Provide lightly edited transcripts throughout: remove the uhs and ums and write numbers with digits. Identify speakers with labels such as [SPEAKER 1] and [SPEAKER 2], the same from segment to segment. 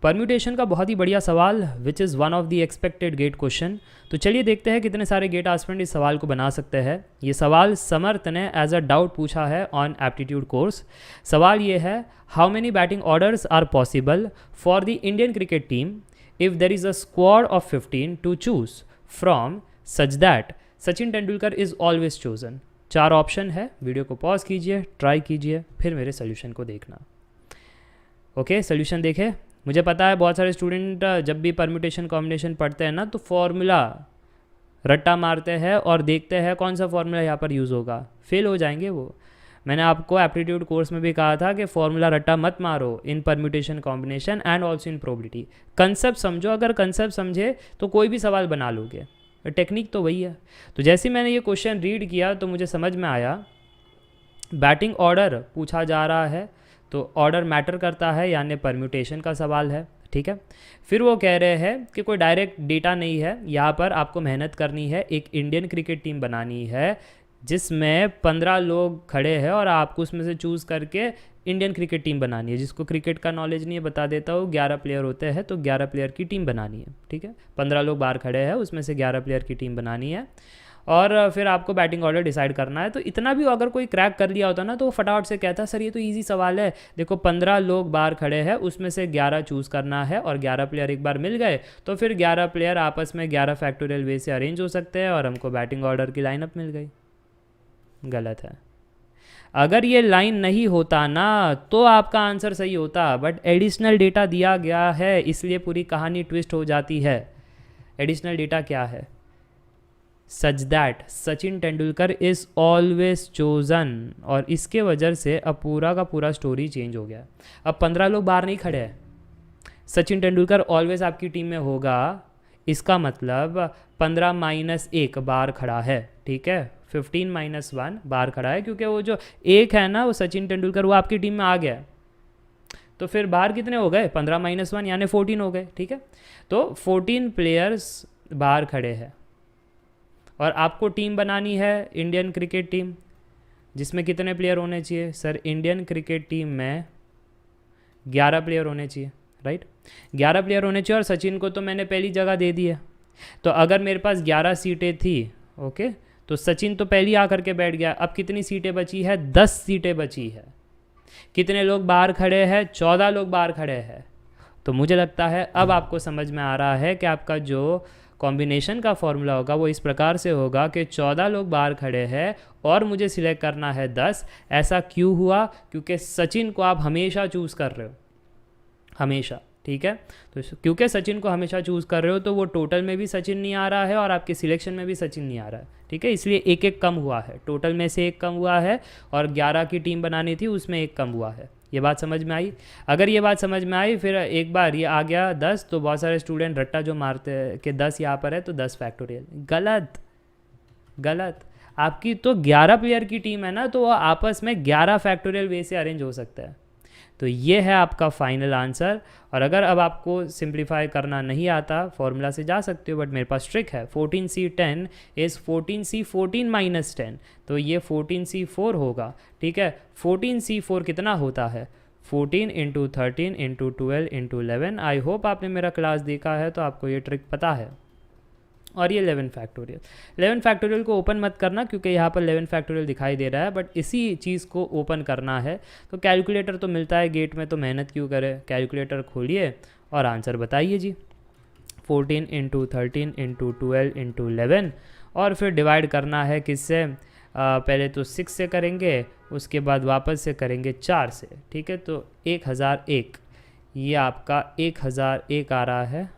[SPEAKER 1] Permutation का बहुत ही बढ़िया सवाल which is one of the expected GATE question. तो चलिए देखते हैं कितने सारे गेट एस्पिरेंट इस सवाल को बना सकते हैं। ये सवाल समर्थ ने एज अ डाउट पूछा है ऑन एप्टीट्यूड कोर्स। सवाल ये है, how many batting orders are possible for the Indian cricket team if there is a squad of 15 to choose from such that Sachin Tendulkar is always chosen. 4 option है, video को pause कीजिए, try कीजिए, फिर मेरे solution को देखना। ओके, सोल्यूशन देखें। मुझे पता है बहुत सारे स्टूडेंट जब भी परम्यूटेशन कॉम्बिनेशन पढ़ते हैं ना तो फॉर्मूला रट्टा मारते हैं और देखते हैं कौन सा फॉर्मूला यहाँ पर यूज़ होगा, फेल हो जाएंगे वो। मैंने आपको एप्टीट्यूड कोर्स में भी कहा था कि फॉर्मूला रट्टा मत मारो in permutation combination and also in probability. Concept समझो, अगर कंसेप्ट समझे तो कोई भी सवाल बना लोगे, टेक्निक तो वही है। तो जैसे मैंने ये क्वेश्चन रीड किया तो मुझे समझ में आया बैटिंग ऑर्डर पूछा जा रहा है तो ऑर्डर मैटर करता है, यानी परम्यूटेशन का सवाल है, ठीक है। फिर वो कह रहे हैं कि कोई डायरेक्ट डेटा नहीं है, यहाँ पर आपको मेहनत करनी है, एक इंडियन क्रिकेट टीम बनानी है जिसमें 15 लोग खड़े हैं और आपको उसमें से चूज़ करके इंडियन क्रिकेट टीम बनानी है। जिसको क्रिकेट का नॉलेज नहीं है बता देता हूँ, 11 प्लेयर होते हैं तो 11 प्लेयर की टीम बनानी है, ठीक है। 15 लोग बाहर खड़े हैं, उसमें से 11 प्लेयर की टीम बनानी है और फिर आपको बैटिंग ऑर्डर डिसाइड करना है। तो इतना भी अगर कोई क्रैक कर लिया होता ना तो वो फटाफट से कहता सर ये तो इजी सवाल है, देखो 15 लोग बाहर खड़े हैं, उसमें से 11 चूज़ करना है और 11 प्लेयर एक बार मिल गए तो फिर 11 प्लेयर आपस में 11 फैक्टोरियल वे से अरेंज हो सकते हैं और हमको बैटिंग ऑर्डर की लाइनअप मिल गई। गलत है। अगर ये लाइन नहीं होता ना तो आपका आंसर सही होता, बट एडिशनल डेटा दिया गया है इसलिए पूरी कहानी ट्विस्ट हो जाती है। एडिशनल डेटा क्या है? सच that Sachin Tendulkar is always chosen, और इसके वजह से अब पूरा का पूरा स्टोरी चेंज हो गया। अब 15 लोग बाहर नहीं खड़े हैं, सचिन तेंदुलकर ऑलवेज आपकी टीम में होगा, इसका मतलब 15-1 बाहर खड़ा है, ठीक है। 15-1 बाहर खड़ा है क्योंकि वो जो एक है ना वो सचिन तेंदुलकर वो आपकी टीम में आ गया। तो फिर बाहर कितने हो गए? 15-1 यानी 14 हो गए, ठीक है। तो 14 प्लेयर्स बाहर खड़े हैं और आपको टीम बनानी है इंडियन क्रिकेट टीम, जिसमें कितने प्लेयर होने चाहिए? सर इंडियन क्रिकेट टीम में 11 प्लेयर होने चाहिए, राइट। 11 प्लेयर होने चाहिए और सचिन को तो मैंने पहली जगह दे दी है। तो अगर मेरे पास 11 सीटें थी, ओके, तो सचिन तो पहली आकर के बैठ गया। अब कितनी सीटें बची है? 10 सीटें बची है। कितने लोग बाहर खड़े हैं? 14 लोग बाहर खड़े हैं। तो मुझे लगता है अब आपको समझ में आ रहा है कि आपका जो कॉम्बिनेशन का फॉर्मूला होगा वो इस प्रकार से होगा कि 14 लोग बाहर खड़े हैं और मुझे सिलेक्ट करना है 10। ऐसा क्यों हुआ? क्योंकि सचिन को आप हमेशा चूज़ कर रहे हो, हमेशा, ठीक है। तो क्योंकि सचिन को हमेशा चूज़ कर रहे हो तो वो टोटल में भी सचिन नहीं आ रहा है और आपके सिलेक्शन में भी सचिन नहीं आ रहा है, ठीक है। इसलिए एक कम हुआ है, टोटल में से 1 कम हुआ है और 11 की टीम बनानी थी उसमें 1 कम हुआ है। ये बात समझ में आई? अगर ये बात समझ में आई फिर एक बार ये आ गया 10, तो बहुत सारे स्टूडेंट रट्टा जो मारते हैं कि 10 यहाँ पर है तो 10 फैक्टोरियल। गलत, गलत। आपकी तो 11 प्लेयर की टीम है ना, तो वो आपस में 11 फैक्टोरियल वे से अरेंज हो सकता है। तो ये है आपका फाइनल आंसर। और अगर अब आपको सिंप्लीफाई करना नहीं आता, फॉर्मूला से जा सकते हो, बट मेरे पास ट्रिक है। 14C10 इज़ 14C14 - 10, तो ये 14C4 होगा, ठीक है। 14C4 कितना होता है? 14 × 13 × 12 × 11। आई होप आपने मेरा क्लास देखा है तो आपको ये ट्रिक पता है। और ये 11 फैक्टोरियल। 11 फैक्टोरियल को ओपन मत करना क्योंकि यहाँ पर 11 फैक्टोरियल दिखाई दे रहा है, बट इसी चीज़ को ओपन करना है। तो कैलकुलेटर तो मिलता है गेट में, तो मेहनत क्यों करें, कैलकुलेटर खोलिए और आंसर बताइए जी। 14 × 13 × 12 × 11 और फिर डिवाइड करना है किससे? पहले तो 6 से करेंगे, उसके बाद वापस से करेंगे 4 से, ठीक है। तो 1001, ये आपका 1001 आ रहा है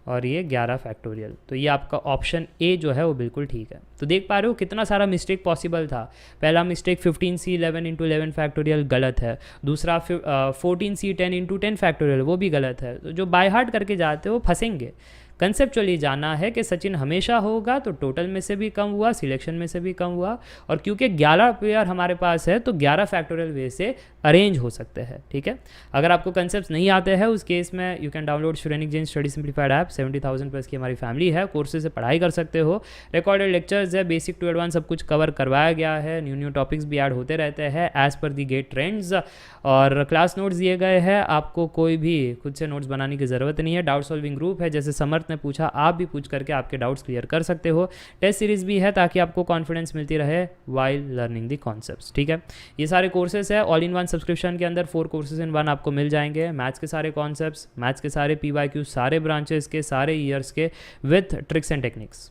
[SPEAKER 1] और ये 11 फैक्टोरियल। तो ये आपका ऑप्शन ए जो है वो बिल्कुल ठीक है। तो देख पा रहे हो कितना सारा मिस्टेक पॉसिबल था। पहला मिस्टेक 15C11 × 11 फैक्टोरियल गलत है। दूसरा 14C10 × 10 फैक्टोरियल वो भी गलत है। तो जो बाय हार्ट करके जाते हो फंसेंगे। कंसेप्चुअली जाना है कि सचिन हमेशा होगा, तो टोटल में से भी कम हुआ, सिलेक्शन में से भी कम हुआ, और क्योंकि 11 प्लेयर हमारे पास है तो 11 फैक्टोरियल वे से अरेंज हो सकते हैं, ठीक है। अगर आपको कंसेप्ट नहीं आते हैं उस केस में you can download Shrenik Jain study simplified app. 70,000 plus की हमारी फैमिली है, कोर्सेज से पढ़ाई कर सकते हो, रिकॉर्डेड लेक्चर्स है, बेसिक टू एडवांस सब कुछ कवर करवाया गया है, न्यू टॉपिक्स भी ऐड होते रहते हैं एज पर दी गेट ट्रेंड्स, और क्लास नोट्स दिए गए हैं। आपको कोई भी खुद से नोट्स बनाने की ज़रूरत नहीं है। डाउट सॉल्विंग ग्रुप है, जैसे समर्थ ने पूछा आप भी पूछ करके आपके डाउट्स क्लियर कर सकते हो। टेस्ट सीरीज भी है ताकि आपको कॉन्फिडेंस मिलती रहे वाइल लर्निंग दी कॉन्सेप्ट्स, ठीक है। ये सारे कोर्सेज है ऑल इन वन सब्सक्रिप्शन के अंदर, 4 कोर्सेज इन 1 आपको मिल जाएंगे। मैथ्स के सारे कॉन्सेप्ट्स, मैथ्स के सारे PYQ, सारे ब्रांचेस के, सारे ईयर्स के, विथ ट्रिक्स एंड टेक्निक्स।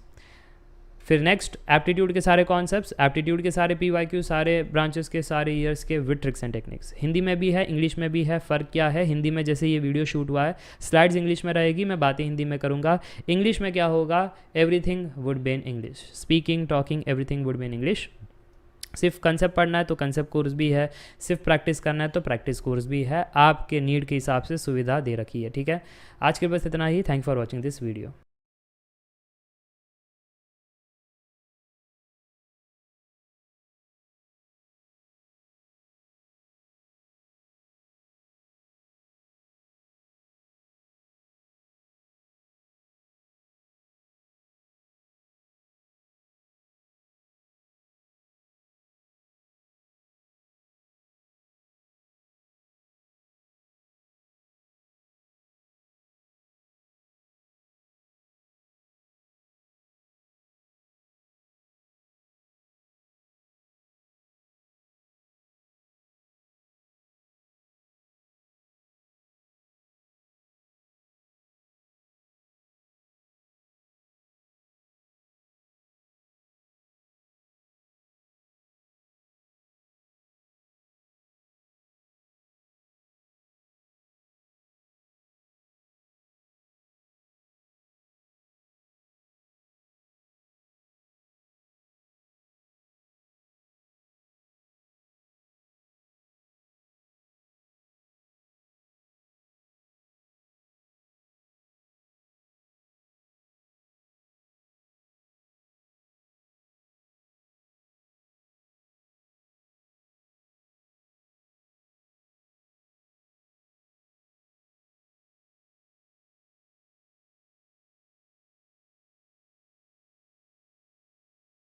[SPEAKER 1] फिर नेक्स्ट एप्टीट्यूड के सारे कॉन्सेप्ट्स, एप्टीट्यूड के सारे PYQ, सारे ब्रांचेस के, सारे ईयर्स के, with tricks and techniques. Hindi में भी है, इंग्लिश में भी है। फ़र्क क्या है, हिंदी में जैसे ये वीडियो शूट हुआ है, स्लाइड्स इंग्लिश में रहेगी, मैं बातें हिंदी में करूँगा। इंग्लिश में क्या होगा, everything would be in English, speaking, talking, everything would be in English. सिर्फ कंसेप्ट पढ़ना है तो कंसेप्ट कोर्स भी है, सिर्फ प्रैक्टिस करना है तो प्रैक्टिस कोर्स भी है। आपके नीड के हिसाब से सुविधा दे रखी है, ठीक है। आज के बस इतना ही। Thank for watching this video.